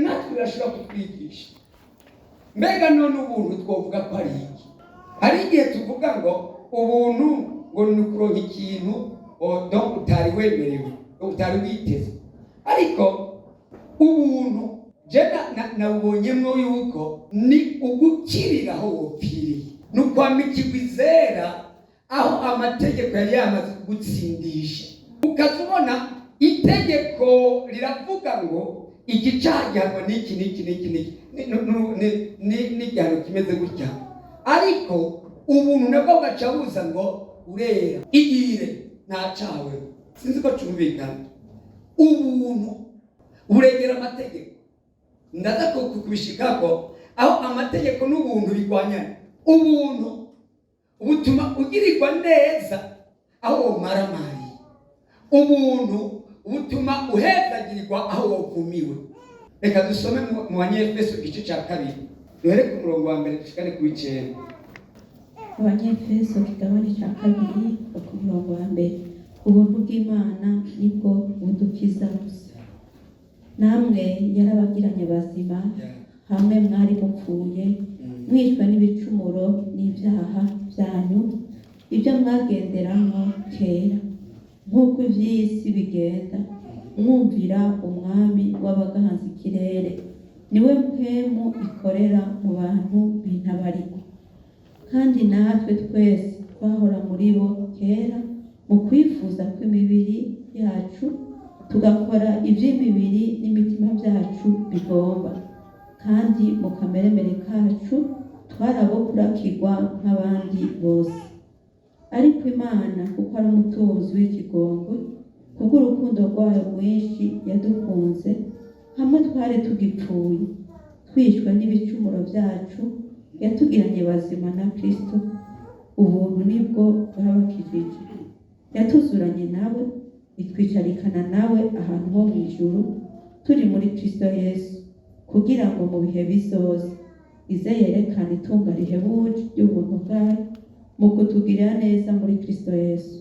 natwe birashobora kutwigisha. Mbega none ubuntu twovuga ko ari iki? Hari igihe tuvuga ngo ubuntu ngo ni ukuronka ikintu donc utari wemerewe, utari witeze. Ariko ubuntu je nabonyemwo yuko ni ugukirira aho wopfiriye, ni ukwamikirwa izera aho amategeko yari yamaze kugutsindisha. Ukazubona itegeko riravuga ngo iki cyagihanwa n'iki n'igihano kimeze gutya, ariko ubuntu nabwo bugaca buza ngo urera igire ntacawe. Sinzi ko cyumvikana. Ubuntu buregera amategeko. Ndaza kubishikako aho amategeko n'ubuntu bigwanyana. Ubuntu butuma ugirirwa neza aho womaramari. Ubuntu butuma uhezagirirwa aho wovumiwe. Reka dusome mu Banyefeso igice cya 2 duhere ku murongo wa 1 dushikane ku 9. Abanyefeso kigabane cya 2 ku murongo wa 1. Ubuntu bw'Imana nibwo budukiza gusa. Namwe yarabagiranye bazima, hamwe mwari mupfuye mwishwe n'ibicumuro n'ibyaha byanyu, ibyo mwagenderamo kera, nk'uko iby'isi bigenda, mwumvira umwami w'abagahanze ikirere, niwe mpemu ikorera mu bantu b'intabariko. Kandi natwe twese twahora muri bo kera mu kwifuza kw'imibiri yacu, tugakora iby'imibiri n'imitima byacu bigomba, kandi mu kameremere kacu twarabo kurakirwa nk'abandi bose. Ariko Imana kuko ari umutunzi w'ikigongwe, kubw'urukundo rwayo rwinshi yadukunze, hamwe twari tugipfuye twishwe n'ibicumuro byacu, yatugiranye bazima na Kristo. Ubuntu nibwo bwabakijije, yatuzuranye nawe, itwicarikana nawe ahantu ho mu ijuru, turi muri Kristo Yesu, kugira ngo mu bihe bizoza ize yerekane itunga rihebuje ry'ubuntu bwayo mu kutugirira neza muri Kristo Yesu.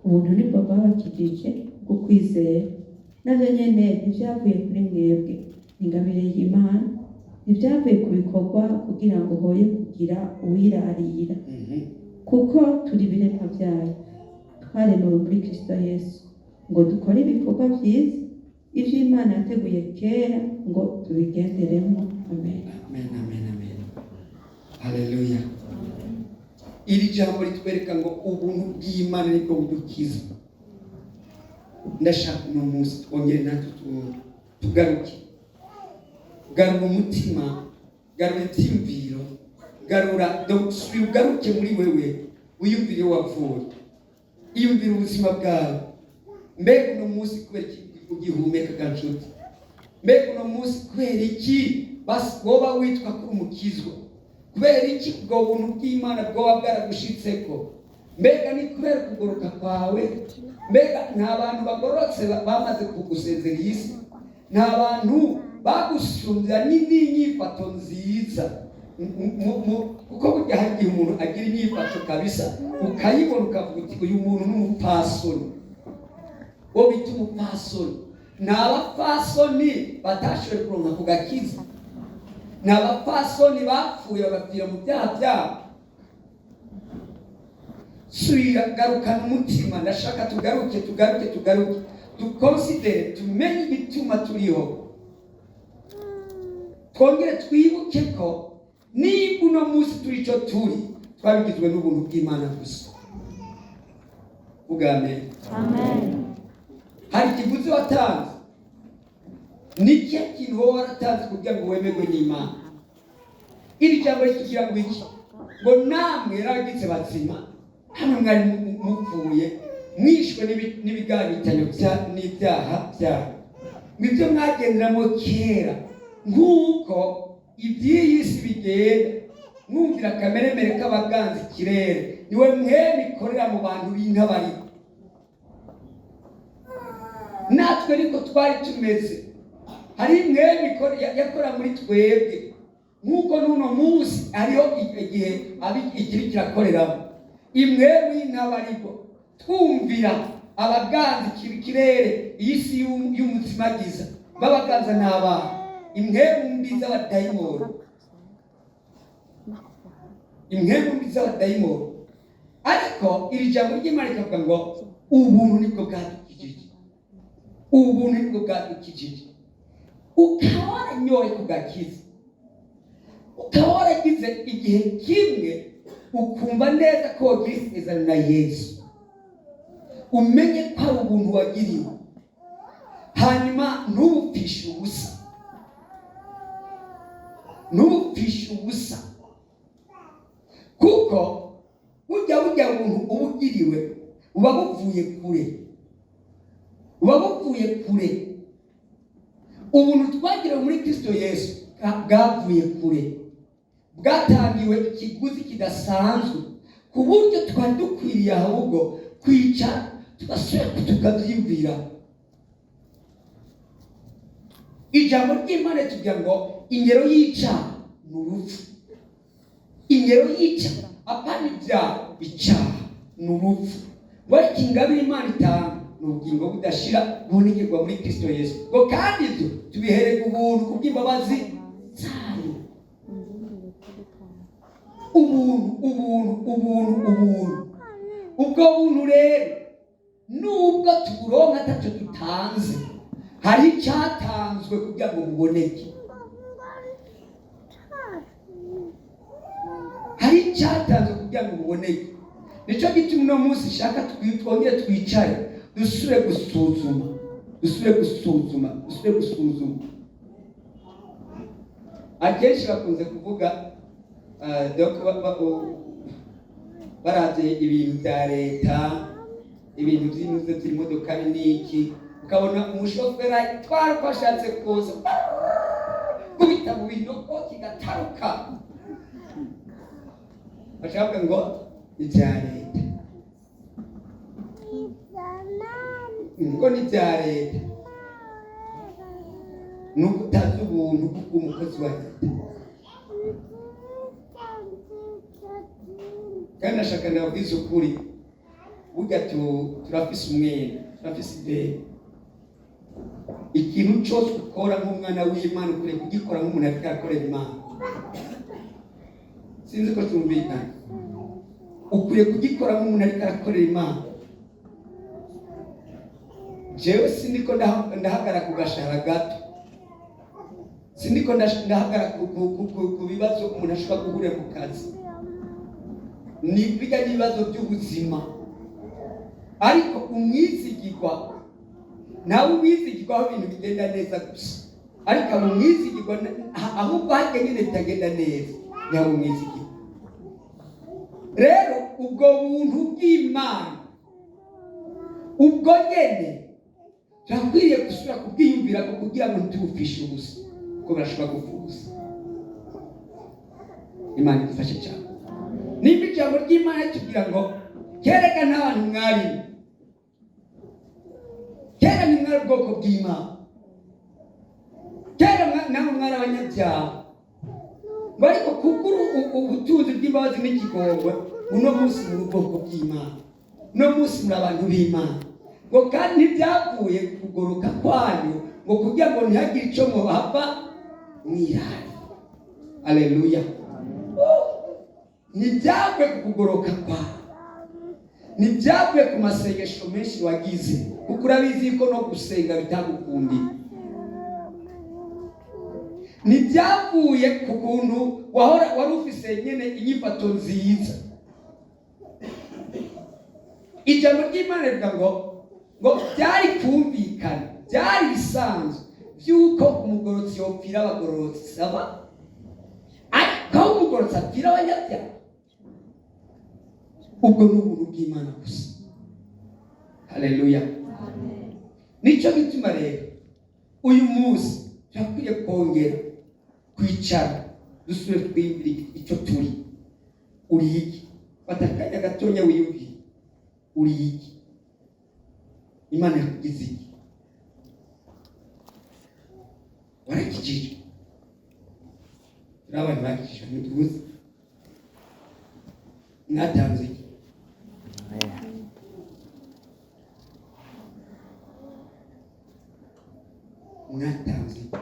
Ubuntu nibwo bwabakijije bwo kwizera, navyo nyene ntivyavuye kuri mwebwe, ingabire y'Imana, ntivyavuye ku bikorwa kugira ngo hoye kugira uwirarira. Kuko turi biremwa vyayo, twaremewe muri Kristo Yesu ngo dukore ibikorwa byiza ivyo Imana yateguye kera ngo tubigenderemo. Amen. Amen, amen, amen. Haleluya. Iri jambo ritwereka ngo ubuntu bw'Imana nibwo budukiza. Ndashaka uno munsi twongere natwe tugaruke, garura umutima, garura ibyiyumviro, garura ugaruke muri wewe, wiyumvire wavuye, iyumvire ubuzima bwawe. Mbega uno munsi kubera iki ugihumeka ganshuti? Mbega uno munsi kubera iki basi woba witwa ko umukizwa? Kubera iki ubwo buntu bw'Imana bwoba bwaragushitseko? Mbega ni kubera kugoroka kwawe? Mbega nta bantu bagorotse bamaze kugusezera isi? Nta bantu bagusumbya n'inyifato nziza? Kuko burya hari igihe umuntu agira inyifato kabisa ukayibona ukavuga uti uyu muntu ni umupfasoni. Wo bita umupfasoni. Ni abapfasoni batashoboye kuronka ku gakiza. Ni abapfasoni bapfuye bagapfira mu byaha byabo. Subira, garukana umutima. Ndashaka tugaruke dukonsidere, tumenye ibituma turiho, twongere twibuke ko niba uno munsi turi cyo turi twabigizwe n'ubuntu bw'Imana gusa. Amen. Amen. Hari ikiguzi watanze, niki kintu wowe waratanze kugira ngo wemerwe n'Imana. Iri jambo ritugira ngo iki? Ngo namwe yaragitse bazima, hano mwari mupfuye mwishwe n'ibiganitano n'ibyaha byawe, mwibyo mwagenderamo kera, nk'uko iby'iyi si bigenda, mwumvira akameremere k'abaganza ikirere, niwe mwene ikorera mu bantu b'intabariko. Natwe niko twari tumeze. Hari mwene yakora muri twebwe, nk'uko n'uno munsi hariho igihe ikiri kirakoreramo. Imwe w'intabariko twumvira abaganza ikirere, iyi si y'umuzimagiza, babaganza n'abana. impwemu mbi z'abadayimoni, impwemu mbi z'abadayimoni. Ariko iri jambo ry'Imana rikavuga ngo ubuntu nibwo bwadukijije, ubuntu nibwo bwadukijije. Ukaba waranyoye ku gakiza, ukaba waragize igihe kimwe ukumva neza ko wagira isezerano na Yesu, umenye ko ari ubuntu wagiriwe, hanyuma ntubupfishe ubusa, ntubupfishe ubusa, kuko burya buntu uba ugiriwe buba buvuye kure, buba buvuye kure. Ubuntu twagiriwe muri Kristo Yesu bwavuye kure, bwatangiwe ikiguzi kidasanzwe, ku buryo twari dukwiriye ahubwo kwicara tugasubira tukabyiyumvira. Ijambo ry'Imana tugira ngo ingero y'icyaha ni urupfu, ingero y'icyaha apana ibyaha, icyaha ni urupfu. Ariko ingabire Imana itanga ni ubugingo budashira bubonekerwa muri Kristo Yesu, ngo kandi ibyo tubihererwa ubuntu kubw'imbabazi zayo. Ubuntu. Ubwo buntu rero nubwo tuburonka atacyo dutanze, hari icyatanzwe kugira ngo buboneke, hari icyatanzwe kugira ngo buboneke. Nicyo gituma uno munsi shaka twongere twicare dusubire gusuzuma. Akenshi bakunze kuvuga baravye ibintu bya leta, ibintu by'inuze by'imodoka n'iki, ukabona umushoferi atwara uko ashatse kose, kubita mu binoko kigataruka, bashaka ngo ibya leta, ngo ni ibya leta. Nuko utazi ubuntu bw'umukozi wa leta. Kandi nashaka ndababwiza ukuri, burya turafise umwenda, turafise ibere. Ikintu cyose ukora nk'umwana w'Imana ukwiye kugikora nk'umuntu ariko akorera Imana. Sinzi ko tumvikana. Ukwiye kugikora nk'umuntu ariko akorera Imana. Jewe siniko ndahagara ku gashahara gato, siniko ndahagara ku bibazo umuntu ashobora guhurira mu kazi, ni bijya n'ibibazo by'ubuzima. Ariko umwizigirwa nawe umwizigirwa aho ibintu bigenda neza gusa, ariko abo umwizigirwa ahubwo hajya nyine bitagenda neza, yawe umwizigirwa. Rero ubwo buntu bw'Imana ubwo nyene turakwiriye gusubira kubwiyumvira ko kugira ngo ntitubupfishe ubusa, kuko barashobora gupfa ubusa. Imana idufashe cyane. Nimba ijambo ry'Imana ritubwira ngo kereka n'abantu mwarimu, kera ni mwari ubwoko bw'Imana, kera namwe mwari abanyabyaha, ngo ariko kuko ubutunzi bw'imbabazi n'ikigongwe uno munsi muri ubwoko bw'Imana, uno munsi muri abantu b'Imana. Ngo kandi ntibyavuye kugoroka kwanyu ngo kugira ngo ntihagire icyo muhava mwirari. Aleluya. Ntibyavuye kugoroka kwanyu, ntibyavuye ku masengesho menshi wagize, kuko urabizi ko no gusenga bitagukundiye. Ntibyavuye ku kuntu wari ufise nyine inyifato nziza. Ijambo ry'Imana rivuga ngo byari kumvikana, byari bisanzwe by'uko umugororotsi yopfira abagororotsi saba, ariko aho umugororotsi apfira abanyabyaha. Ubwo ni ubuntu bw'Imana gusa. Haleluya. Nicyo gituma rero uyu munsi turakwiye kongera kwicara dusubire twiyumvire icyo turi. Uri iki? Fata akanya gatonya wiyumvire. Uri iki? Imana yakugize iki? Warakijijwe. N'abantu bakijijwe ntituzi. Mwatanze iki? Mwatanze iki?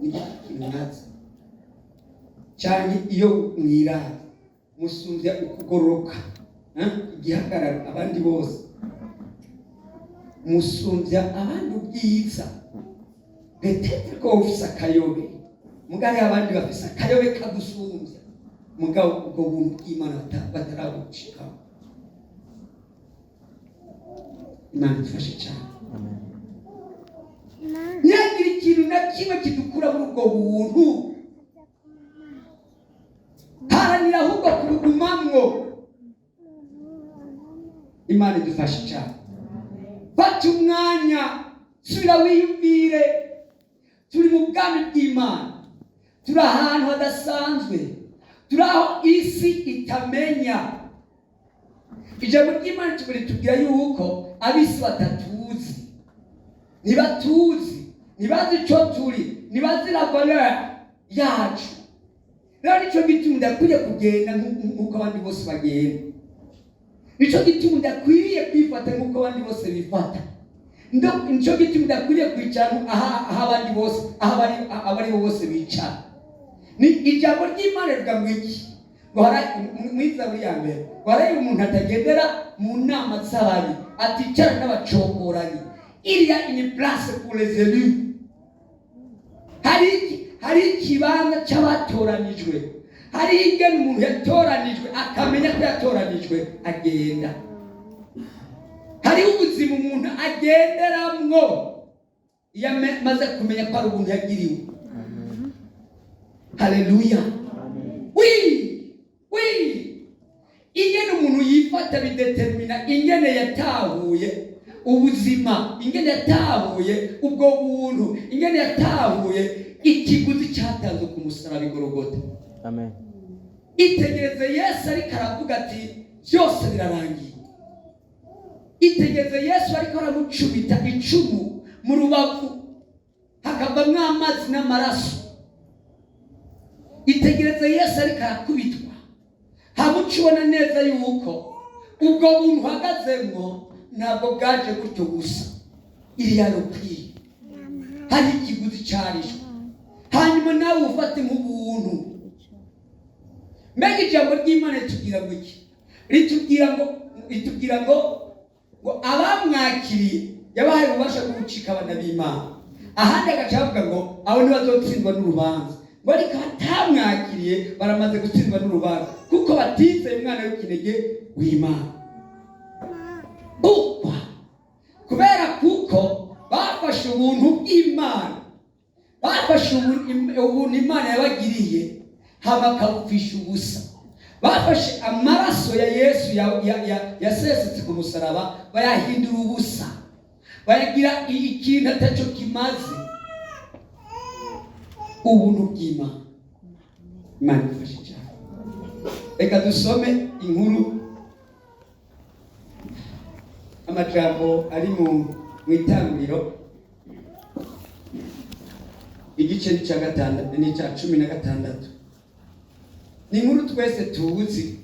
ikintu cyane iyo mwirara musumbya ukugoroka igihagararo abandi bose musumbya abandi ubwiza betete ko ufise akayobe mugari abandi bafise akayobe kagusumbya mugabo ubwo buntu bw'Imana batarabucika. Imana idufashe cyane. Ntiyagira ikintu na kimwe kidukura muri ubwo buntu, haranira ahubwo kubugumamwo. Imana idufashe cyane. Fata umwanya, subira wiyumvire, turi mu bwami bw'Imana, turi ahantu hadasanzwe, turi aho isi itamenya. Ijambo ry'Imana tubwira yuko abisi batatuzi, ntibatuzi, ntibazi icyo turi, ntibazi la valeur yacu. Rero nicyo gituma ndakwiriye kugenda nk'uko abandi bose bagenda, nicyo gituma ndakwiriye kwifata nk'uko abandi bose bifata, nicyo gituma ndakwiriye kwicara aho abandi bose abari bo bose bicara. Ni ijambo ry'Imana rivuga ngo iki? Mwiza buri ya mbere waraye umuntu atagendera mu nama z'abantu, aticara n'abacokoranye. Il y a une place pour les élus. Hari ikibanza cy'abatoranijwe, hari ingene umuntu yatoranijwe akamenya ko yatoranijwe agenda. Hari ubuzima umuntu agenderamwo iyo amaze kumenya ko ari ubuntu yagiriwe. Haleluya. Ingene umuntu yifata bidetermina ingene yatahuye ubuzima, ingene yatahuye ubwo buntu, ingene yatahuye ikiguzi cyatanzwe ku musaraba i Golgotha. Amen. Itegereze Yesu ariko aravuga ati byose birarangiye. Itegereze Yesu ariko aramucubita icumu mu rubavu hakavamwo amazi n'amaraso. Itegereze Yesu ariko arakubitwa, hamucubona neza yuko ubwo buntu uhagazemo ntabwo bwaje gutyo gusa, iriya rukwiye, hari ikiguzi cyarishwe. Hanyuma nawe ufate nk'ubuntu. Mbega ijambo ry'Imana ritubwira ngo iki? Ritubwira ngo abamwakiriye yabahaye ububasha bwo gucika abana b'Imana. Ahandi agacavuga ngo abo ntibazotsindwa n'urubanza, ngo ariko batamwakiriye baramaze gutsindwa n'urubanza kuko batizeye umwana w'ikinege w'Imana. Kubera kuko bafashe ubuntu bw'Imana, bafashe ubuntu Imana yabagiriye habakabupfisha ubusa. Bafashe amaraso ya Yesu yasesetse ku musaraba bayahindura ubusa, bayagira ikintu atacyo kimaze. Ubuntu bw'Imana. Imana ifashe cyane. Reka dusome inkuru, amajambo ari mu Itangiriro igice cya 6 n'icya 16. Ni inkuru twese tuzi,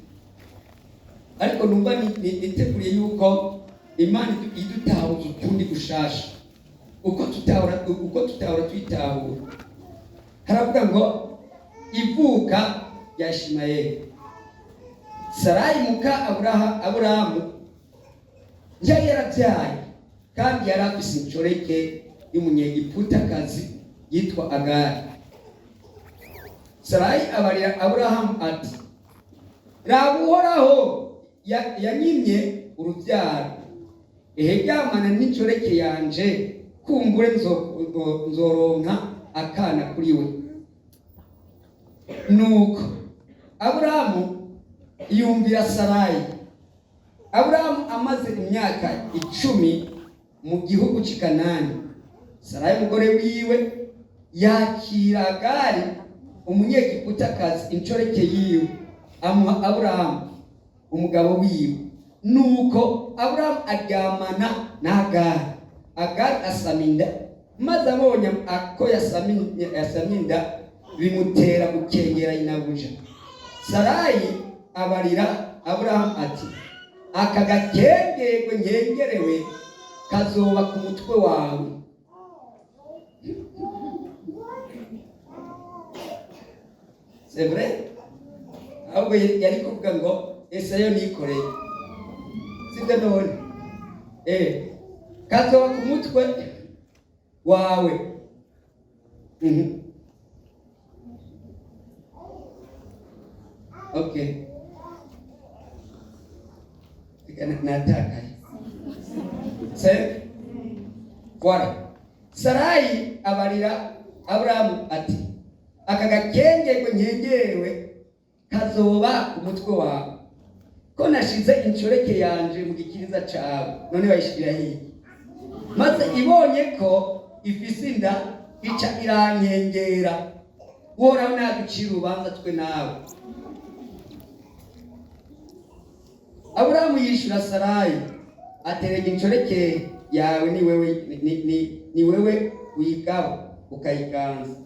ariko numva niteguriye yuko Imana idutahuza ukundi gushasha, uko tutahora twitahura. Haravuga ngo ivuka ya Ishimayeli. Sarayi muka Aburahamu yari yarabyaye kandi yari afise inshoreke y'umunyegiputakazi yitwa Agari. Sarayi abarira Aburahamu ati, raba Uhoraho yanyimye urubyaro, ryamana n'inshoreke yanje, kumbure nzoronka akana kuri we. Nuko Aburahamu yumvira Sarayi. Aburahamu amaze imyaka 10 mu gihugu cy'i Kanani. Sarayi umugore wiwe yakira Agari umunyegiputakazi inshoreke yiwe, amuha Aburahamu umugabo wiwe. Nuko Aburahamu aryamana na Agari. Agari asaminda, maze abonye ko yasaminda bimutera gukengera inabuja. Sarayi abarira Aburahamu ati, aka gakengerwe nkengerewe kazoba ku mutwe wawe. c'est vrai ahubwo yari kuvuga ngo ese yo nikoreye sibyo none kazoba ku mutwe wawe okay natakaye voilà Sarayi abarira Aburahamu ati aka gakengego nkengerewe kazoba ku mutwe wawe ko nashize inshoreke yanje mu gikiriza cawe none bayishira hiye maze ibonye ko ifise inda ica irankengera woraho naducira urubanza twe nawe. Aburahamu yishura Sarayi aterega inshoreke yawe ni wewe uyigaba ukayiganza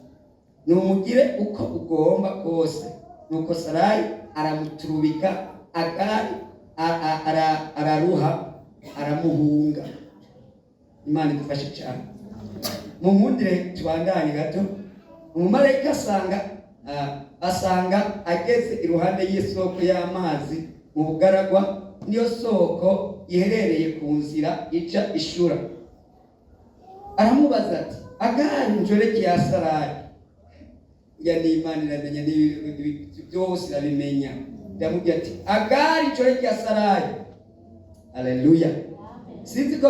numugire uko ugomba kose. Nuko Sarayi aramuturubika Agari araruha aramuhunga. Imana idufashe cyane. Mu nkundire tubandanye gato. Umumarayika asanga ageze iruhande y'isoko y'amazi mu bugaragwa, niyo soko iherereye ku nzira ica ishura. Aramubaza ati Agari inshoreke ya Sarayi. Yani Imana iramenya byose irabimenya. Ndamubwira ati Agari inshoreke ya Sarayi. Haleluya. Sinzi ko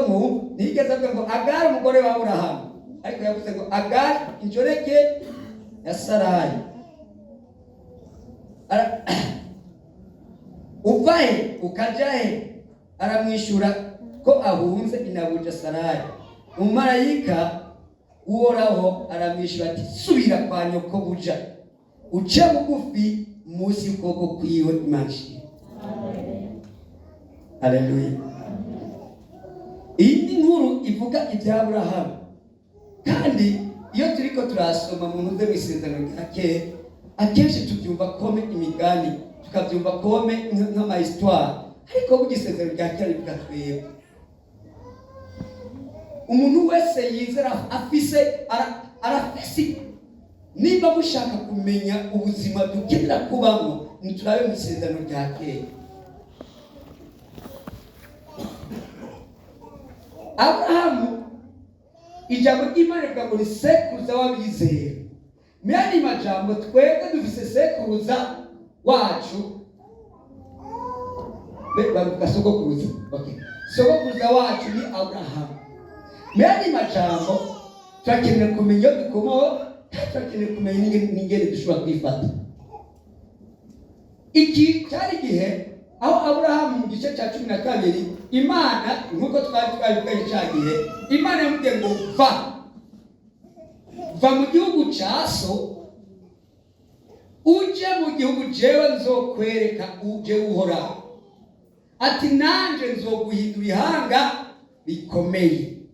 nigeze avuga ngo Agari umugore wa Aburahamu, ariko yavuze ngo Agari inshoreke ya Sarayi. Uvahe ukajahe? Aramwishura ko ahunze inabuja Sarayi. Umumarayika uhoraho aramwishura ati subira kwa nyoko buja, uce bugufi munsi y'ukuboko kwiwe. Imana. Haleluya. Iyi ni inkuru ivuga ibya Aburahamu, kandi iyo turiko turasoma mu ntuze w'isezerano rya kera, akenshi tubyumva kome imigani, tukabyumva kome nk'amahistoire, ariko bugisezerano rya kera bivuga twebwe. Umuntu wese yizera arafise niba mushaka kumenya ubuzima dukenera kubamo, niturabe mu isezerano rya kera. Aburahamu ijambo ry'Imana rivuga ngo ni sekuruza w'abizera. Mu yandi majambo twebwe dufise sekuruza wacu, bavuga sogokuruza. Okay. Sogokuruza wacu ni Aburahamu. Mu yandi majambo turakeneye kumenya iyo dukomoka, turakeneye kumenya n'ingene dushobora kwifata. Iki cyari igihe aho Aburahamu mu gice cya 12 Imana nkuko twabibwiye cyagiye, Imana yamubwiye ngo va mu gihugu cyaso uje mu gihugu jewe nzokwereka uje uhoraho. Ati nanje nzoguhindura ihanga rikomeye,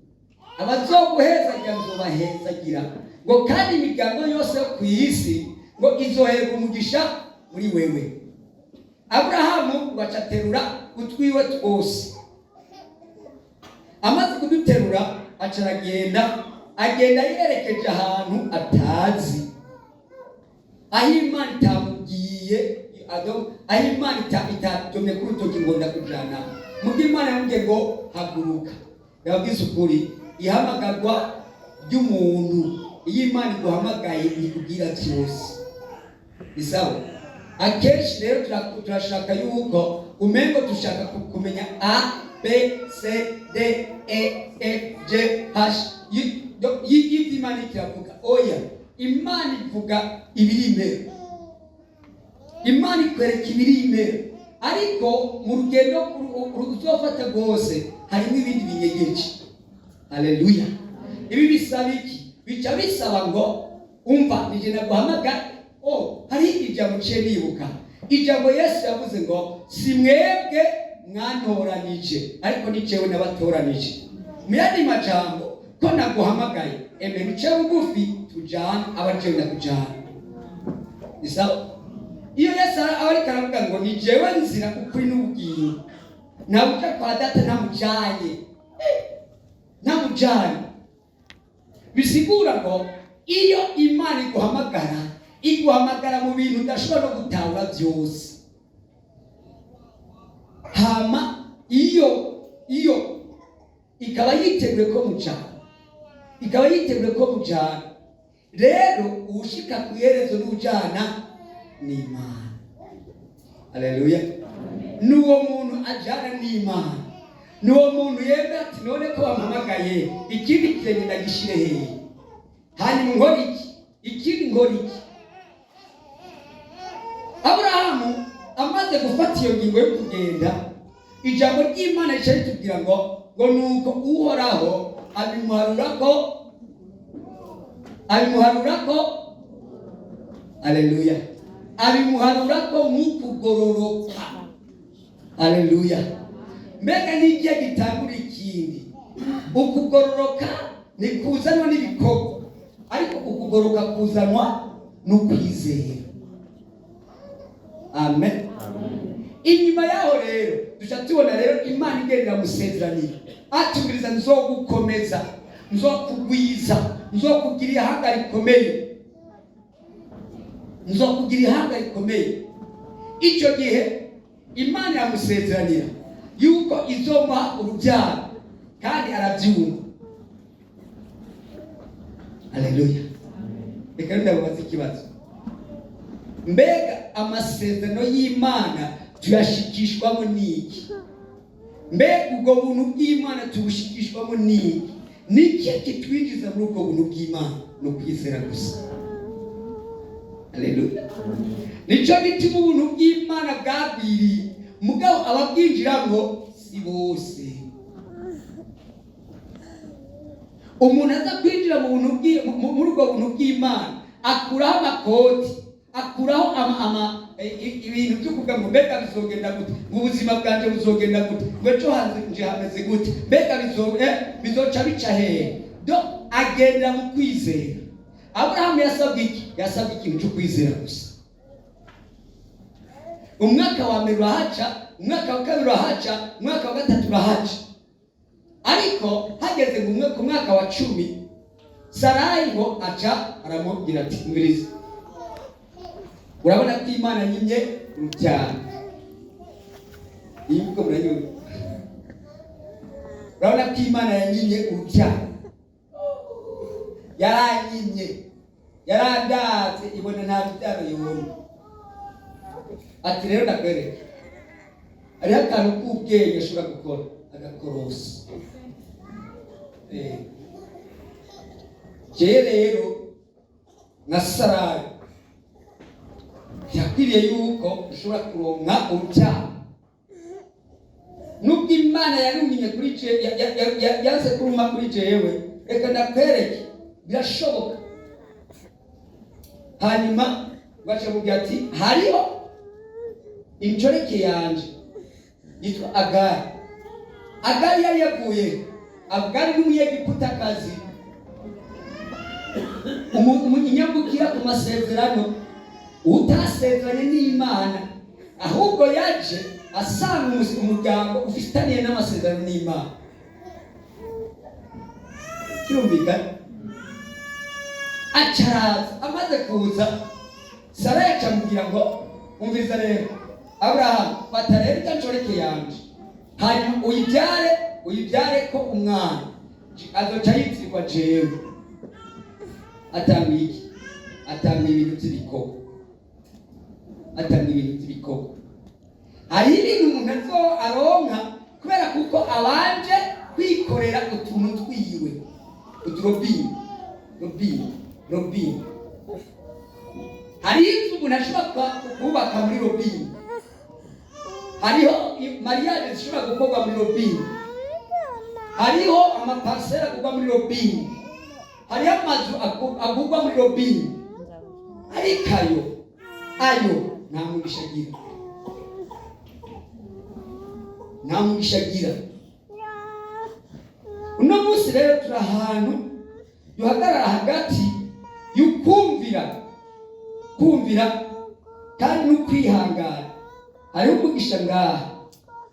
abazoguhezagira nzobahezagira, ngo kandi imiryango yose yo ku isi ngo izoherwa umugisha muri wewe. Aburahamu bacaterura utwiwe twose. Amaze kuduterura agenda yerekeje ahantu atazi, aho Imana itamubwiye, aho Imana itatomye ku rutoki ngo ndakujana. Mu gihe Imana yamubwiye ngo haguruka. Yabwize ukuri, ihamagarwa ry'umuntu iyo Imana iguhamagaye ikubwira byose. Bisawa. Akenshi rero turashaka yuko umengo dushaka kumenya A, B, C, D, E, F, G, H. Y'ibyo Imana iravuga. Oya, Imana ivuga ibiri imbere. Imana ikwereka ibiri imbere. Ariko mu rugendo ruzofata rwose harimo ibindi binyegeje. Haleluya. Ibi bisaba iki? Bica bisaba ngo umva nije naguhamagara. Hari ijambo cye nibuka. Ijambo Yesu yavuze ngo si mwebwe mwantoranije, ariko ni jewe nabatoranije. Mu yandi majambo ko naguhamagaye, emera uce bugufi tujana abajewe nakujana. Isawa. Iyo Yesu ariko aravuga ngo ni jewe nzira ukuri n'ubugingo, nabuja kwa data namujanye. Bisigura ngo iyo Imana iguhamagara iguhamagara mu bintu udashobora no gutahura byose. Hama iyo ikaba yiteguye ko mujana, rero ushika ku iherezo n'ujana n'Imana. Haleluya. Nuwo muntu ajana n'Imana, nuwo muntu yemera ati none ko bampamagaye ikindi kirenge ndagishire hehe, hanyuma nkora ikindi nkora iki. Aburahamu amaze gufata iyo ngingo yo kugenda, ijambo ry'Imana rica ritubwira ngo nuko uhoraho abimuharurako haleluya, abimuharurako nk'ukugororoka. Haleluya. Mbega n'igihe gitangura ikindi, ukugororoka nikuzanwa n'ibikorwa, ariko ukugororoka kuzanwa n'ukwizera. Amen. Inyuma yaho rero duca tubona rero Imana igendera musezeranira, atubwiriza nzogukomeza, nzokugwiza, nzokugira ihanga rikomeye. Icyo gihe Imana yamusezeranira yuko izomuha urubyaro, kandi arabyumva. Haleluya. Reka ndababaza ikibazo, mbega amasezerano y'Imana tuyashikishwamo n'iki? Mbega ubwo buntu bw'Imana tubushikishwamo n'iki? Niki kitwinjiza muri ubwo buntu bw'Imana? No kwizera gusa. Haleluya. Nico gituma ubuntu bw'Imana bwagwiriye, mugabo ababwinjiramo si bose. Umuntu aza kwinjira mu buntu muri ubwo buntu bw'Imana akuraho amakoti, akuraho ibintu byo kuvuga ngo mbega bizogenda gute, mu buzima bwanje buzogenda gute, ejo hanze hameze gute, mbega bizoca bica hehe. Do agenda mu kwizera. Aburahamu yasabwe ikintu cyo kwizera gusa. Umwaka wa mbere urahaca, umwaka wa kabiri urahaca, umwaka wa gatatu urahaca, ariko hageze ku mwaka wa 10 Sarayi ngo aca aramubwira ati mbiriza, urabona ko Imana yimye urubyaro. Yibwo muranyumva? Urabona ko Imana yanyimye urubyaro, yaranyimye, yarandatse, ibona nta rubyaro yibona. Ati rero ndakwereka, hariho akantu k'ubwenge ashobora gukora, agakorosi. Rero na Sarayi yakwiriye yuko ushobora kuronka urubyaro, nubwo Imana yarumye kuri yaze kuruma kuri jewe. Reka ndakwereke birashoboka. Hanyuma baca mubwira ati hariho incoreke yanje yitwa Agari yari yavuye, Agari n'umunyegiputakazi, umunyambukira ku masezerano, utasezeranye n'Imana, ahubwo yaje asanga umuryango ufitaniye n'amasezerano n'Imana. Kirumvikana? Acaraza, amaze kuza, Sarayi acamubwira ngo umviriza rero Aburahamu, fata rero incoreke yanje, hanyuma uyibyare ko umwana azoca yitwa jewe. Atanga iki? Atanga ibintu by'ibikoko. Hari ibintu umuntu aronka kubera kuko abanje kwikorera utuntu twiwe, uturobini. Hari inzu umuntu ashobora kubaka muri robini, hariho mariage zishobora gukorwa muri robini, hariho amaparsera agurwa muri robini, hariho amazu agurwa muri robini, ariko ayo nta mugisha agira. Uno munsi rero turi ahantu duhagarara hagati y'ukumvira kandi n'ukwihangana. Hariho umugisha ngaha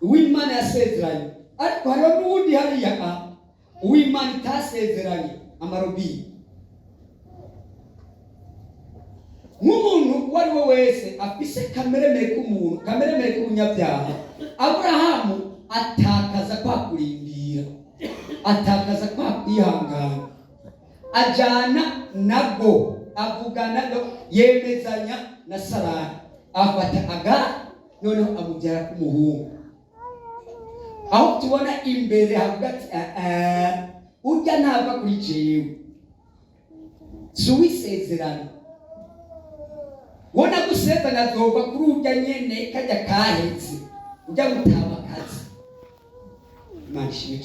uw'Imana yasezeranye, ariko hariho n'uwundi hariya uw'Imana itasezeranye, amarobini. Nk'umuntu ari we wese afise kameremere k'umuntu, kameremere k'umunyabyaha, Aburahamu atakaza kwa kurindira, atakaza kwa kwihangana, ajana nabwo, avugana yemezanya na Sarayi, afata Agari noneho amubyara k'umuhungu. Aho tubona imbere havuga ati urya ntava kuri jewe, suwisezerano wona gusezerana azova kuri urya nyene kajya kahetse ujya gutaba akazi. Imana ishimwe.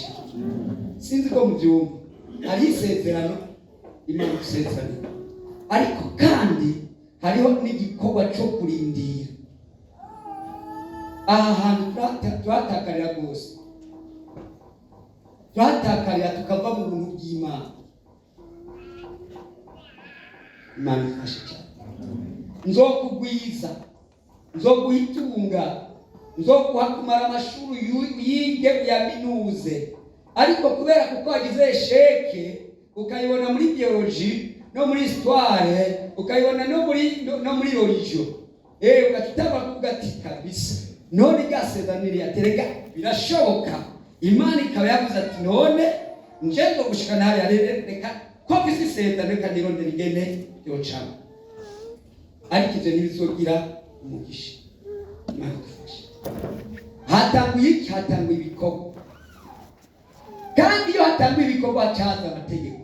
Sinzi ko mubyumva, hari isezerano Imana gusezerana, ariko kandi hariho n'igikorwa cyo kurindira. Aha hantu twatakarira rwose, twatakarira tukava mu buntu bw'Imana. Imana ifashe cyane. Nzokugwiza, nzoguhitunga, nzoguhakumara amashuri yige uyaminuze, ariko kubera kuko wagize sheke ukayibona muri biology no muri histoire, ukayibona no muri religion, ugatutaba kuvuga ati kabisa none gasezanire yaterega birashoboka. Imana ikaba yavuze ati none nje ngo gushikana hariya reka ko bisisenda reka nirondera igene yocamo, ariko ivyo ntibizogira umugisha. Imana idufashe. Hatanguye iki? Hatanguye ibikorwa, kandi iyo hatanguye ibikorwa hacaza amategeko.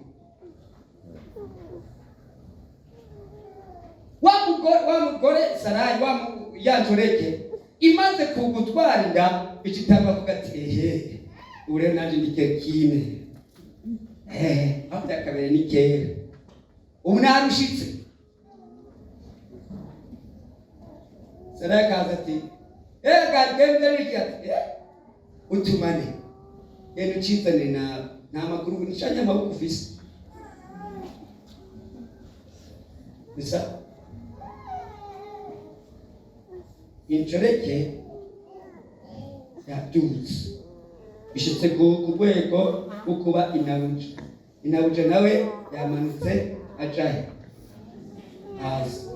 Wa mugore Sarayi yanjoreke imaze kugutwarira ikitanga kuvuga ati ure nanje ndikerkine aho yakabere ni kera ubu narushitse. Sarayi kaza ati gagende ati utumane yenu chitane na nta makuru nishanya amaboko ufise bisa injoreke yabyutse bishitse ku rwego rwo kuba inabuja nawe yamanutse ajahe hasi.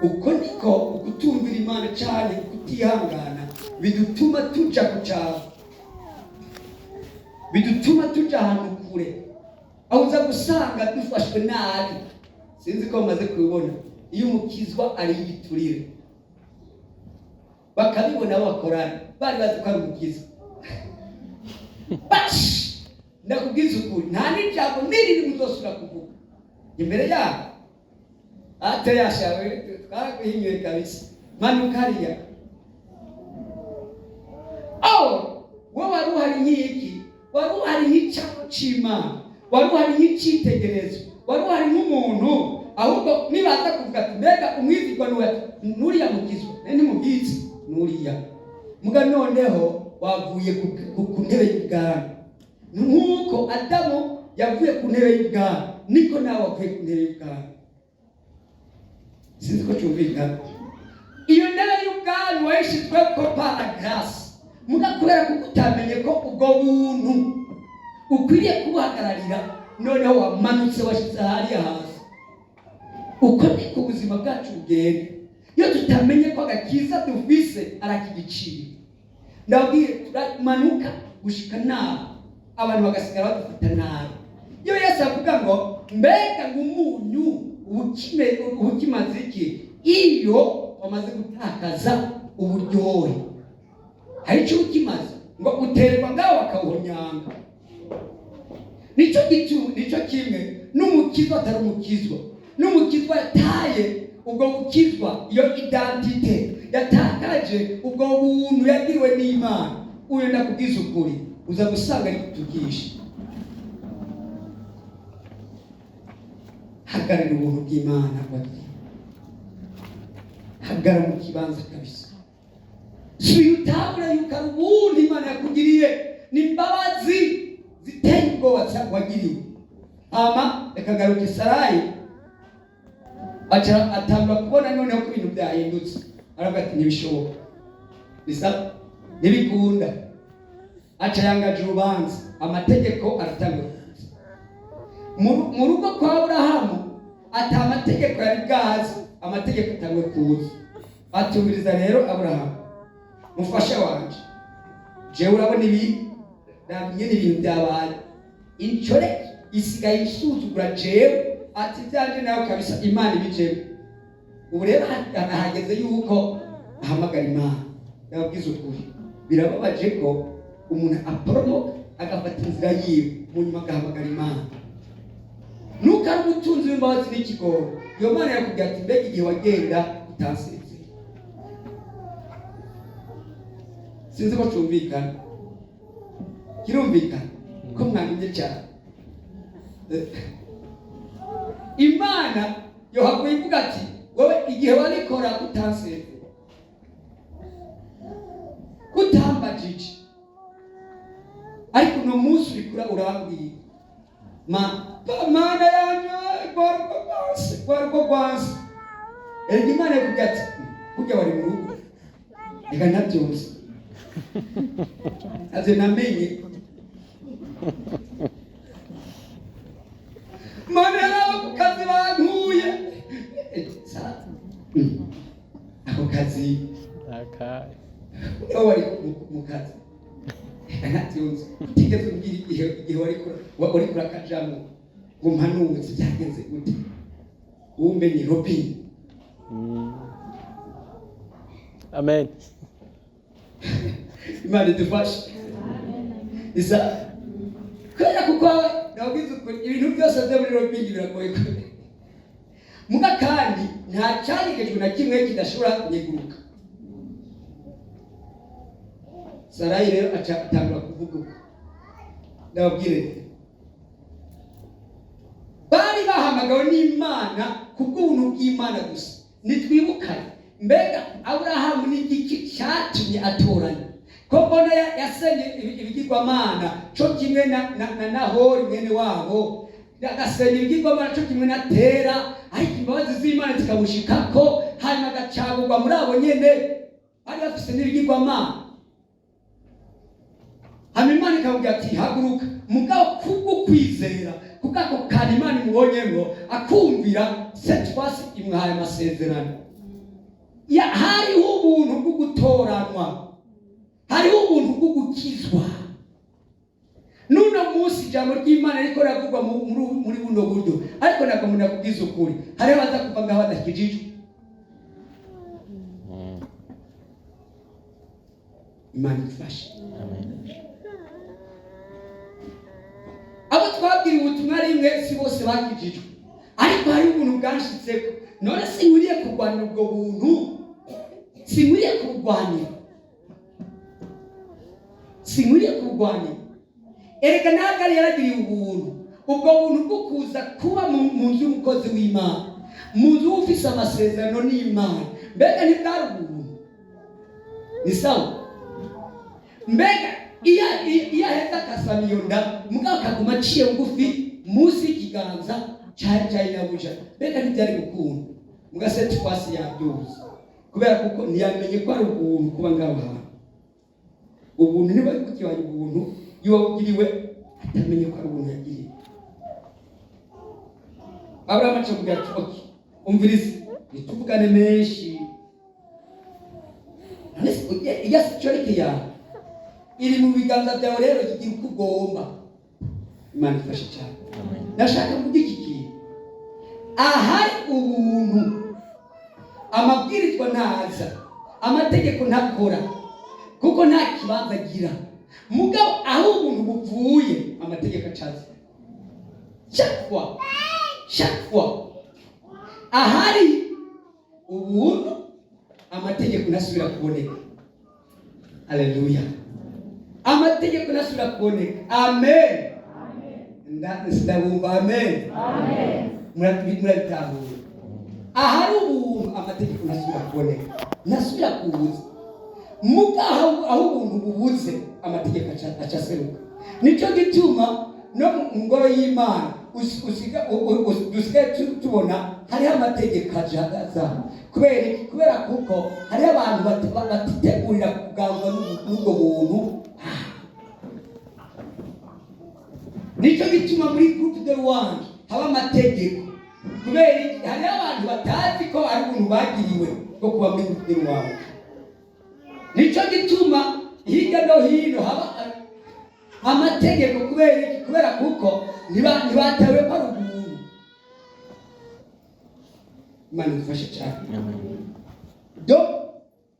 Uko niko ukutumvira Imana cyane, kutihangana bidutuma tuja kucyaha, bidutuma tuja ahantu kure, aho uza gusanga dufashwe nabi. Sinzi ko maze kubibona, iyo umukizwa ari igiturire bakabibona bakorana bari bazi ko ari umukizwa, bash ndakubwiza ukuri nta n'ijambo n'irindi muzosura kuvuga imbere yabo. Ate yashawe twaraguhinyuye kabisa, manuka hariya. Wowe wari uhari nk'iki, wari uhari nk'icyago c'Imana, wari uhari nk'icitegerezo, wari uhari nk'umuntu. Ahubwo nibaza kuvuga ati mbega umwizigwa nuriya mukizwa ntimubizi nuriya muga, noneho wavuye ku ntebe y'ubwami. Nk'uko Adamu yavuye ku ntebe y'ubwami, niko nawe wavuye ku ntebe y'ubwami. Sinzi ko cyumvikana. Iyo ntebe y'ubwami wayishizwe ko par grâce, muga kubera kuko utamenye ko ubwo buntu ukwiriye kubuhagararira, noneho wamanutse washize hariya hasi. Uko ni ku buzima bwacu bugenda, iyo tutamenye ko agakiza dufise arakigiciro. Ndabwiye turamanuka gushika nabi, abantu bagasigara badufata nabi. Iyo Yesu avuga ngo mbega ng'umunyu ubukimaze iki iyo wamaze gutakaza uburyohe, hari icyo ukimaze ngo uterwa ngaho bakawunyanga. Nicyo kimwe n'umukizwa atari umukizwa. N'umukizwa yataye ubwo bukizwa, iyo identite yatakaje ubwo buntu yagiriwe n'Imana. Uyo ndakubwiza ukuri uza gusanga ari kutugisha. Hagarara ubuntu bw'Imana bwati, hagarara mu kibanza kabisa. Utabura yuko ari ubuntu Imana yakugiriye, n'imbabazi ziteye ubwoba wagiriwe. Reka garuke Sarayi atangura kubona noneho ko ibintu byahindutse. Aravuga ati ntibishoboka, bisa ntibikunda. Yangaje urubanza, amategeko aratangura. Mu rugo kwa Aburahamu ata amategeko yari bwazi, amategeko atangwe kuza. Atumviriza rero Aburahamu, mufasha wanje, jewe urabona ibi nyene ibintu byabaye, inchore isigaye isuzugura jewe, ati byanje nawe kabisa Imana ibijemo. Ubu rero hageze yuko ahamagara Imana. Yabwiza ukuri, birababaje ko umuntu aporomoka agafata inzira yiwe, mu nyuma agahamagara Imana. Nuko ari umutunzi w'imbabazi n'ikigoro, iyo Mana yakubwira ati mbega igihe wagenda utansezeye. Sinzi ko cyumvikana, kirumvikana ko mwamenye cyane. Imana yohakuye ivuga ati wowe igihe wabikora utansezeye, kutambajije, ariko uno munsi urikura urambwira Mana yanjye gwarwo gwansi. Erega Imana yakubwira ati burya wari mu rugo, reka ntabyose aze namenye. Mana yarawe ku kazi bankuye, ako kazi wari mu kazi, reka ntabyose utigeze umbwira igihe wari kurakajamo ngo mpanutse byagenze gute, umenye Robin. Amen. Imana idufashe. Isa kubera kuko nabwiza ukuri ibintu byose byo muri Robin biragoye kure. Muga kandi nta cyarigejwe na kimwe kidashobora kunyeguruka. Sarayi rero atangura kuvuga uko. Ndababwire, bari bahamagawe n'Imana kubw'ubuntu bw'Imana gusa. Nitwibukane mbega Aburahamu ni igiki cyatumye atoranya, ko mbona yasenye ibigirwamana cyo kimwe na Nahori mwene wabo, agasenye ibigirwamana cyo kimwe na Tera, ariko imbabazi z'Imana zikamushikako, hanyuma agacagurwa muri abo nyene bari bafise n'ibigirwamana. Hanyuma Imana ikamubwira ati haguruka, mugabo kubwo kwizera kubwako kandi Imana imubonyemo akumvira, cette fois imuhaye amasezerano. Hariho ubuntu bwo gutoranwa, hariho ubuntu bwo gukizwa. Nuno munsi ijambo ry'Imana riko ravugwa muri buno buryo, ariko nako muna kubwiza ukuri, hariho baza kuva ngaho badakijijwe. Imana idufashe. Abo twabwira ubutumwa rimwe si bose bakijijwe, ariko hari ubuntu bwanshitseko. None sinkuriye kurwanira ubwo buntu, sinkuriye kurwanira, erega ntabwo ari yaragiriye ubuntu, ubwo buntu bwo kuza kuba mu nzu y'umukozi w'Imana, mu nzu ufise amasezerano n'Imana. Mbega ntibwari ubuntu? Ni sawa? Mbega iya heza akasama iyo nda, mugabo akaguma aciye bugufi munsi y'ikiganza cya inabuja, mbega ntibyari gukunda. Mugaseti kwasi yabyuze, kubera kuko ntiyamenye ko ari ubuntu kuba ngaho hantu. Ubuntu niba ari kukibaye ubuntu, uwabugiriwe atamenye ko ari ubuntu yagiriye. Aburahamu acamubwira ati okay, umvirize nituvugane menshi, iya security yawe iri mu biganza byawe, rero kigira uko ugomba. Imana ifashe cyane. Ndashaka kuvuga iki kintu, ahari ubuntu amabwirizwa ntaza, amategeko ntakora, kuko nta kibanza agira. Mugabo aho ubuntu buvuye amategeko acaza. Chaque fois ahari ubuntu amategeko nasubira kuboneka. Haleluya. Amategeko nasubira kuboneka. Amen. Ndabumva amen. Muratahura. Ahari ubuntu amategeko nasubira kuboneka, nasubira kubuza. Mugaho aho ubuntu bubuze amategeko acaseruka. Nicyo gituma no mu ngoro y'Imana dusigaye tubona hariho amategeko ajaza. Kubera kuko hariho abantu batitegurira kuganzwa n'ubwo buntu. Nicyo gituma muri groupe de louange haba amategeko. kubera hari abantu batazi ko ari ubuntu bagiriwe bwo kuba muri umugeni wawe. Nicyo gituma hirya no hino haba amategeko kubera kuko ntibatawe ko ari ubuntu. Imana idufashe cyane.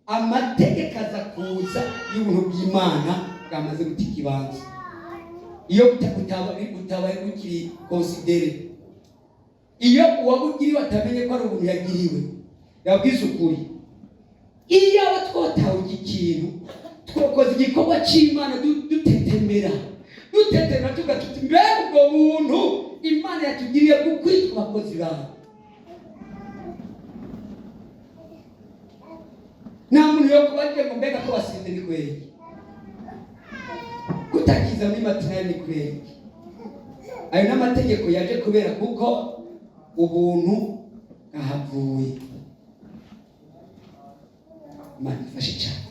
Amategeko aza kuza y'ubuntu bw'Imana bwamaze guta ikibanza, iyo utabaye ukiri konsidere, iyo uwabugiriwe atamenye ko ari ubuntu yagiriwe. Yabwize ukuri, iyo aba twotawe iki kintu twakoze igikorwa cy'Imana dutetemera tugatuti mbega ubwo buntu Imana yatugiriye kukwitwa abakozi bayo. Nta muntu yo kubagiye ngo mbega ko wasinze ni kweli, kutakiza muri matinari ni kweli. Ayo n'amategeko yaje kubera kuko ubuntu bwahavuye. Imana ifashe cyane.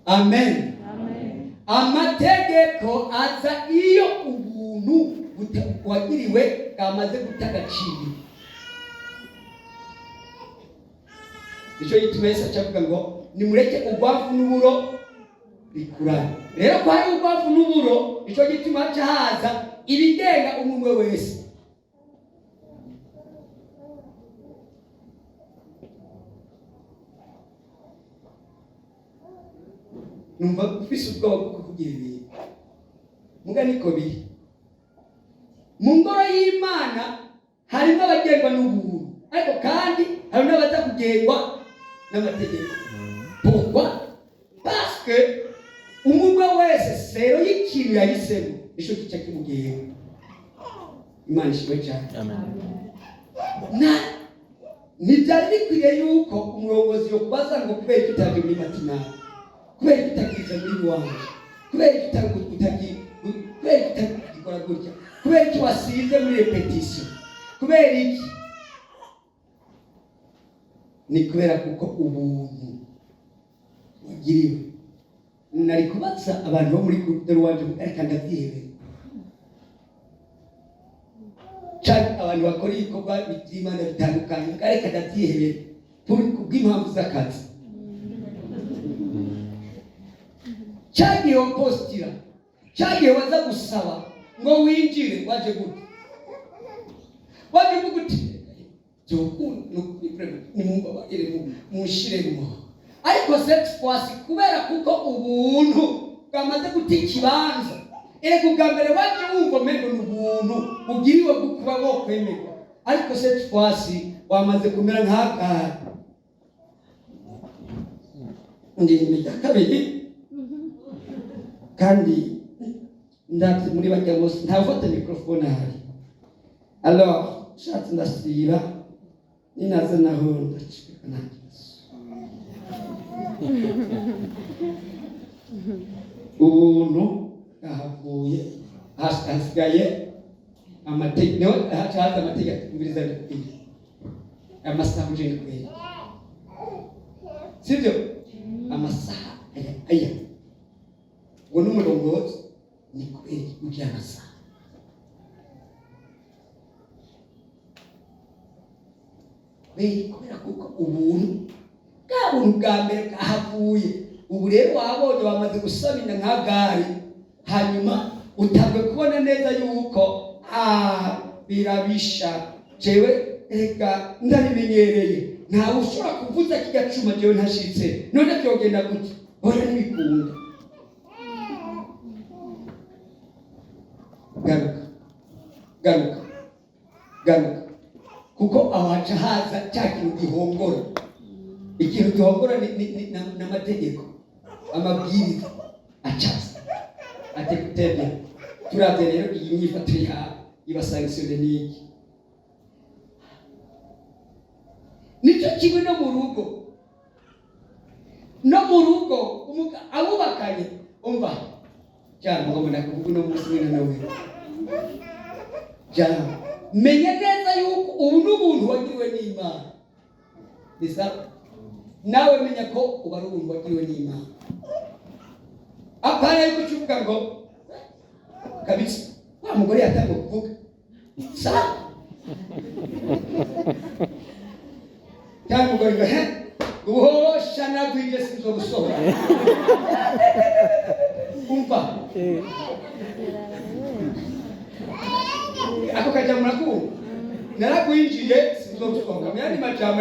Amen. Amategeko aza iyo ubuntu wagiriwe bwamaze guta agaciro. Icyo gituma Yesu acavuga ngo nimureke urwavu n'uburo bikurane. Rero ko hari urwavu n'uburo, icyo gituma haca haza ibigenga umwe wese. Numva ufise ubwoba bwo kuvugira ibintu muga niko biri. Mu ngoro y'Imana harimo abagengwa n'ubuntu, ariko kandi hari n'abatakugengwa n'amategeko. Pourquoi? Parce que umwe wese sero y'ikintu yahisemo nicyo kica kimugenga. Imana ishimwe cyane. Ntibyari bikwiye yuko umurongozi yo kubaza ngo kubera utaje muri matinari, kubera utagize muri wanjye, kubera utagikora gutya, kubera icyo wasize muri repetition, kubera iki? Ni kubera kuko ubuntu wagiriwe. Nari kubaza abantu bo muri groupe rwanje ariko ndabyihebe cyane, abantu bakora ibikorwa by'Imana bitandukanye ariko ndabyihebe kubw'impamvu z'akazi. Cyagiye wapostira, cyagiye waza gusaba ngo winjire, waje gute ni mushiremo. Ariko sex force kubera kuko ubuntu bwamaze guta ikibanza. Ego bwa mbere waje wumva mego n'ubuntu ugiriwe kuba bo kwemerwa, ariko sex force wamaze kumera nk'akara. Ndi kabiri kandi ndabye muri bajya bose ntafata microphone hari. Alors shatse ndasira ninaza naho ndacika nakizo. Ubuntu ahavuye hasigaye amategeko, haza amategeko mbiriza n'ukuri amasaha uje kweli, sibyo? Amasaha aya ngo n'umurongozi ni kweli ujyanaza. Kubera kuko ubuntu bwa mbere bwahavuye. Ubu rero wabonye bamaze gusabina nka gari, hanyuma utabwe kubona neza yuko birabisha. Jewe reka ndabimenyereye, ntawe ushobora kuvuza kigacuma jewe ntashitse, none byogenda gute? Oya ntibikunda. Garuka kuko awaca haza cya kintu gihongora. Ikintu gihongora n'amategeko, amabwiriza acaza atekutebya. Turabye rero iyi nyifato ibasankisione n'iki. Nicyo kimwe no mu rugo abubakanye umva cyangwa ngo ndakuvuga no musi nawe cyangwa menya neza yuko ubu n'ubuntu wagiriwe n'Imana. Bisa nawe menya ko uba ari ubuntu wagiriwe n'Imana. Apana yuko ucuvuga ngo kabisa wa mugore yatangiye kuvuga sa cyangwa ngo guhosha nagwije sinzo gusohora umva ako kajamura ku naragwinjiye sinzo gusohora myandi majambo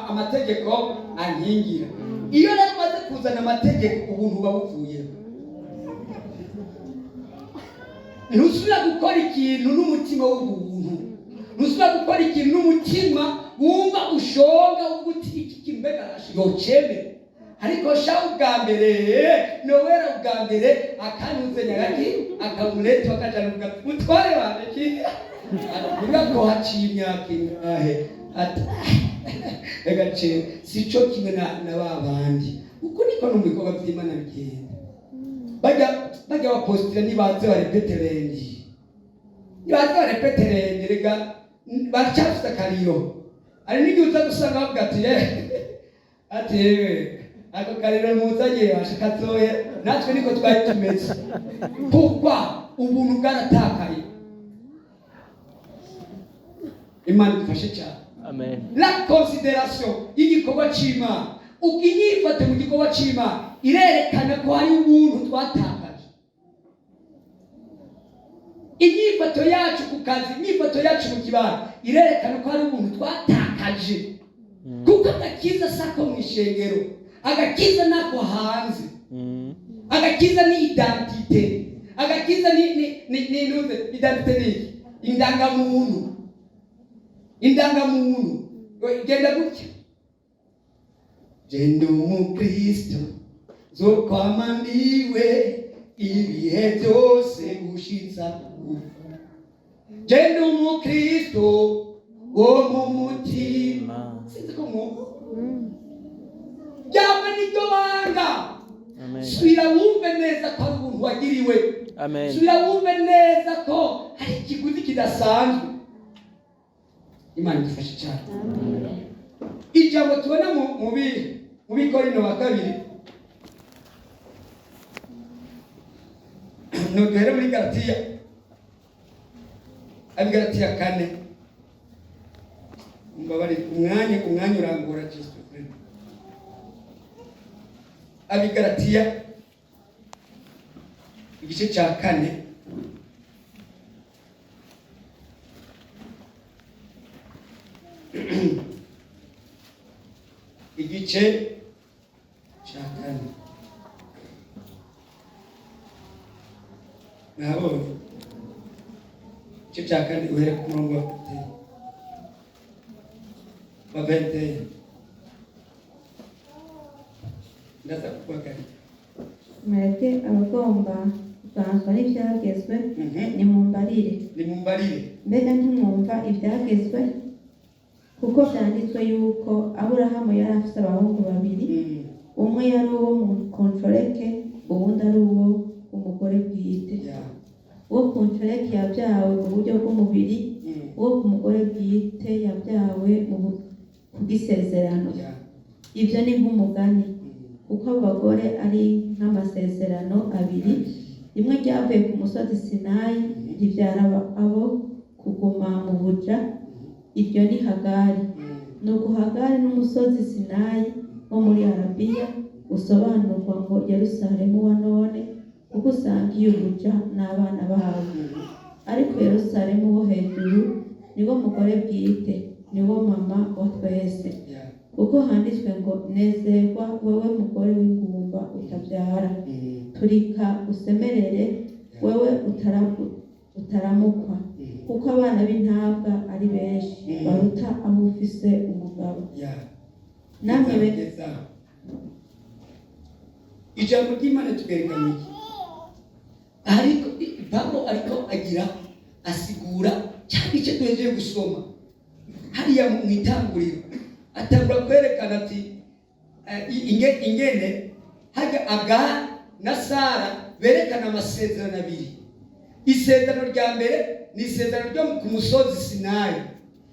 amategeko ankingira iyo rero maze kuzana amategeko ubuntu babuvuye ntusubira gukora ikintu n'umutima w'ubuntu ntusubira gukora ikintu n'umutima wumva ushonga uguti iki kimbega yocheme ariko shawu bwa mbere nowera bwa mbere akanuze nyaraki akamuleta akajana mutware wanje ki avuga ko hacinya kingahe agace sico kimwe na babandi uko niko no mbikorwa by'Imana bigenda bajya bapostira nibaze barepeterendi rega baracafite kariro ari n'igihe uza gusanga bavuga ati yewe ako kariro muzanye bashaka toye natwe niko twari tumeze kuko ubuntu bwaratakaye. Imana idufashe cyane. Amen. La considération y'igikorwa cy'Imana ukinyifate mu gikorwa cy'Imana irerekana ko hari ubuntu twatakaje. Inyifato yacu ku kazi, inyifato yacu mu kibano irerekana ko hari ubuntu twatakaje. Kuko agakiza sako mu ishengero, agakiza nako hanze. Agakiza ni identité. Agakiza ni identité ni indangamuntu. Indangamuntu genda gutya jendo mu Kristo zo kwamandiwe ibihe byose gushitsa jendo mu Kristo wo mu mutima siko mu jama ni dobanga. Amen. Subira wumve neza ko ubuntu wagiriwe. Amen. Subira wumve neza ko hari ikiguzi kidasanzwe. Imana idufashe cyane. Ijambo tubona mu Bikorino wa kabiri no duhere muri Galatiya Galatiya 4 mbabari umwanya urangura Kristo Kristo Galatiya igice cya 4 igice cya 4 nabo igice cya 4 uhere ku murongo wa 20 ndaza kubaka mwebwe abagomba kuganzwa n'ibyagezwe nimumbarire mbega ntimwumva ibyagezwe kuko byanditswe yuko Aburahamu yari afite abahungu babiri umwe yari uwo mu kontoreke uwundi ari uwo umugore bwite. Uwo kontoreke yabyawe mu buryo bw'umubiri, uwo ku mugore bwite yabyawe mu bw'isezerano. Ibyo ni nk'umugani kuko abagore ari nk'amasezerano abiri, rimwe ryavuye ku musozi Sinayi ribyara abo kuguma mu buja, iryo ni Hagari. Nuko Hagari n'umusozi Sinayi wo muri Arabiya usobanurwa ngo Yerusalemu wa none kuko usanga iyo buja n'abana babo, ariko Yerusalemu wo hejuru niwo mugore bwite, niwo mama wa twese. Kuko handitswe ngo nezerwa wewe mugore w'ingumba utabyara, turika usemerere wewe utaramukwa, kuko abana b'intabwa ari benshi baruta abo ufise umugabo. Namwe begeza ijambo ry'Imana tugerekana iki ariko Pawulo ariko agira asigura cyangwa icyo tugiye gusoma hariya mu itanguriro atangura kwerekana ati ingene hajya Agari na Sara berekana amasezerano abiri. Isezerano rya mbere ni isezerano ryo ku musozi Sinayi.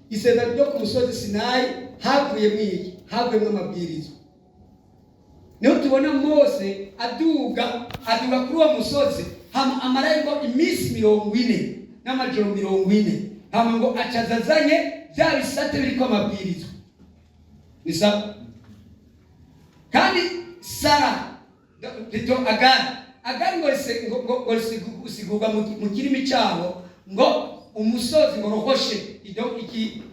Isezerano ryo ku musozi Sinayi havuyemo iki? Havuyemo amabwiriza. Niho tubona Mose aduga kuri uwo musozi amarayo iminsi 40 n'amajoro 40 hama ngo acazazanye bya bisate biriko amabwirizwa. Ni sawa? Kandi Sara rito Agari ngo usigurwa mu kirimi cyabo ngo umusozi ngo rohoshe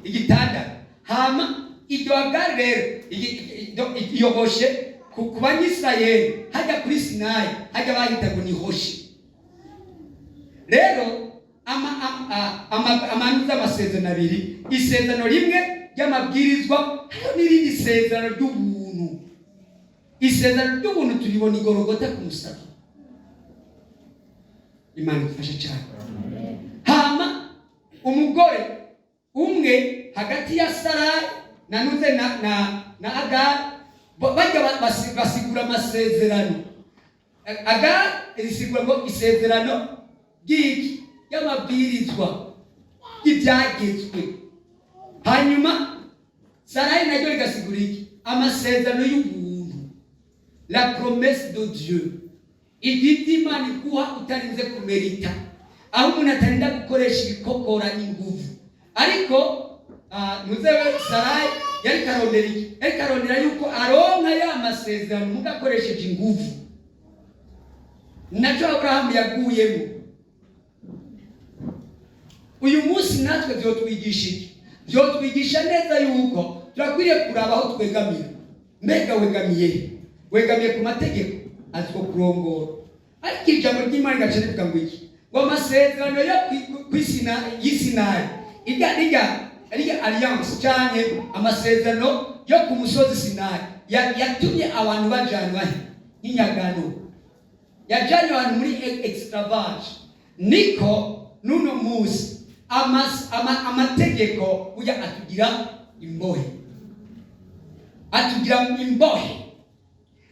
igitanda. Hama iryo Agari rero yogoshe ku banyisirayeli hajya kuri Sinayi hajya bahita ngo ni hoshe. Rero amanuza amasezerano abiri, isezerano rimwe ry'amabwirizwa n'irindi sezerano ry'ubuntu. Isezerano ry'ubuntu turibona igorogota ku musaraba. Imana ifashe cyane. Hama umugore umwe hagati ya Sara nanuze na Agari bajya basigura amasezerano. Agari risigura ngo isezerano ry'iki y'amabwirizwa ibyagezwe. Hanyuma Sara naryo rigasigura iki? Amasezerano y'ubuntu, la promesse de Dieu. Igiti Imana iguha utarinze kumerita, aho umuntu atarinda gukoresha ibikokora n'inguvu. Ariko muzewe Sara yari karondera iki? Yari karondera yuko aronka ya masezerano mugakoresheje inguvu. Naco Abrahamu yaguyemo. Uyu munsi natwe byotwigisha iki? Byotwigisha neza yuko turakwiriye kuraba aho twegamira. Mbega wegamiye ku mategeko aziko kurongora. Ariko ijambo ry'Imana gacane kuvuga ngo iki? Ngo amasezerano yo y'Isinayi irya alliance cyane amasezerano yo ku musozi Sinayi yatumye abantu bajanwa nk'inyagano. Yajanye abantu muri extravage. Niko nuno munsi amategeko uya atugira imbohe.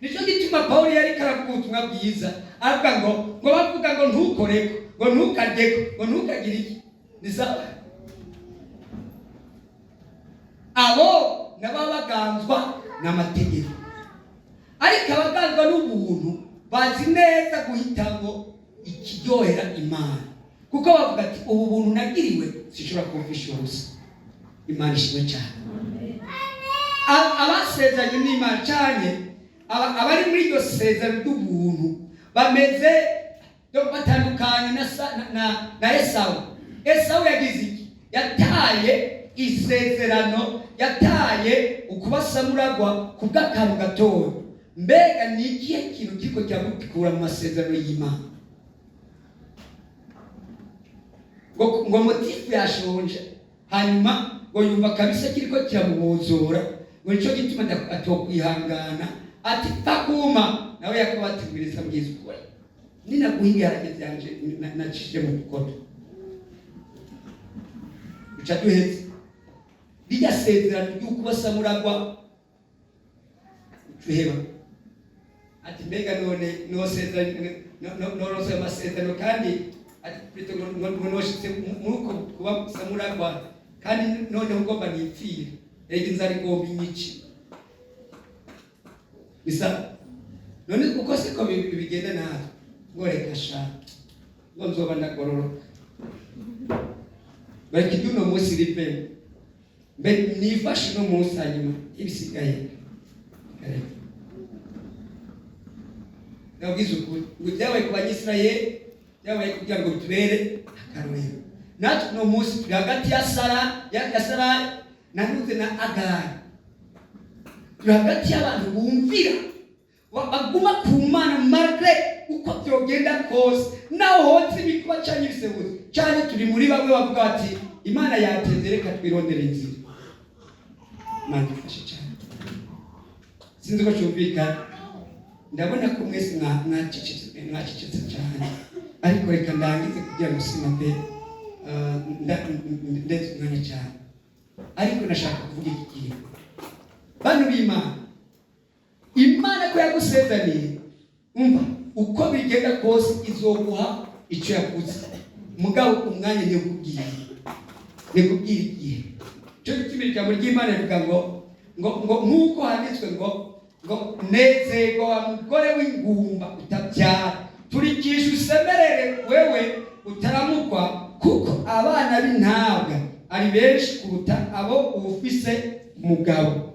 Nico gituma Paulo yari karavuga ubutumwa bwiza avuga ngo bavuga ngo ntukoreko, ngo ntukadeko, ngo ntukagire iki. Nisa abo nababaganzwa n'amategeko. Ariko abaganzwa n'ubuntu bazi neza guhitambo ikiryohera Imana. Kuko bavuga ati ubu buntu nagiriwe sishobora kumvisha ubusa. Imana ishimwe cyane. Abasezeranye n'Imana cyane abari muri iryo sezerano ry'ubuntu bameze batandukanye na Esawu. Esawu yagize iki? Yataye isezerano, yataye ukubasamuragwa ku bw'akantu gatoya. Mbega ni ikihe kintu kiriko cyagukura mu masezerano y'Imana? Ngo motifu yashonje, hanyuma ngo yumva kabisa kiriko kiramubozora, ngo nico gituma atokwihangana ati takuma nawe yakubatigwiriza mwiza ukuri. Ninaguhinga harageze yanje nacishije mu bukoto. Uca duheze rijya sezerano ry'ukubasamuragwa tuheba ati mbega none no sezerano no amasezerano kandi ati prito ngo noshitse muko kuba samuragwa kandi none ugomba nipfire rege nzari gomba inyici. Bisa none uko siko bigenda nawe ngo reka sha ngo nzoba ndagororoka bari duno munsi ripe mbe nifashe no munsi hanyuma ibisigaye nabwiza ukuri ngo byabaye ku Banyisirayeli, byabaye kugira ngo tubere akarorero. Natwe no munsi turi hagati ya Sara nanuze na Agari. Turi hagati y'abantu bumvira baguma ku Mana malgré uko byogenda kose, naho hotse bikuba cyane ibisebuze cyane. Turi muri bamwe bavuga ati Imana yateze reka twirondere inzira. Imana ifashe cyane. Sinzi ko cyumvikana. Ndabona ko mwese mwacecetse cyane, ariko reka ndangize kugira ngo simambe ndetse umwanya cyane. Ariko nashaka kuvuga iki gihe bantu b'Imana, Imana ko yagusezaniye umva uko bigenda kose izoguha icyo yakuze. Mugabo umwanya nekubwira igihe cyo gituma ijambo ry'Imana rivuga ngo nk'uko handitswe ngo nezerwa wa mugore w'ingumba utabyara, turikisha usemerere wewe utaramukwa kuko abana b'intabwa ari benshi kuruta abo ufise umugabo.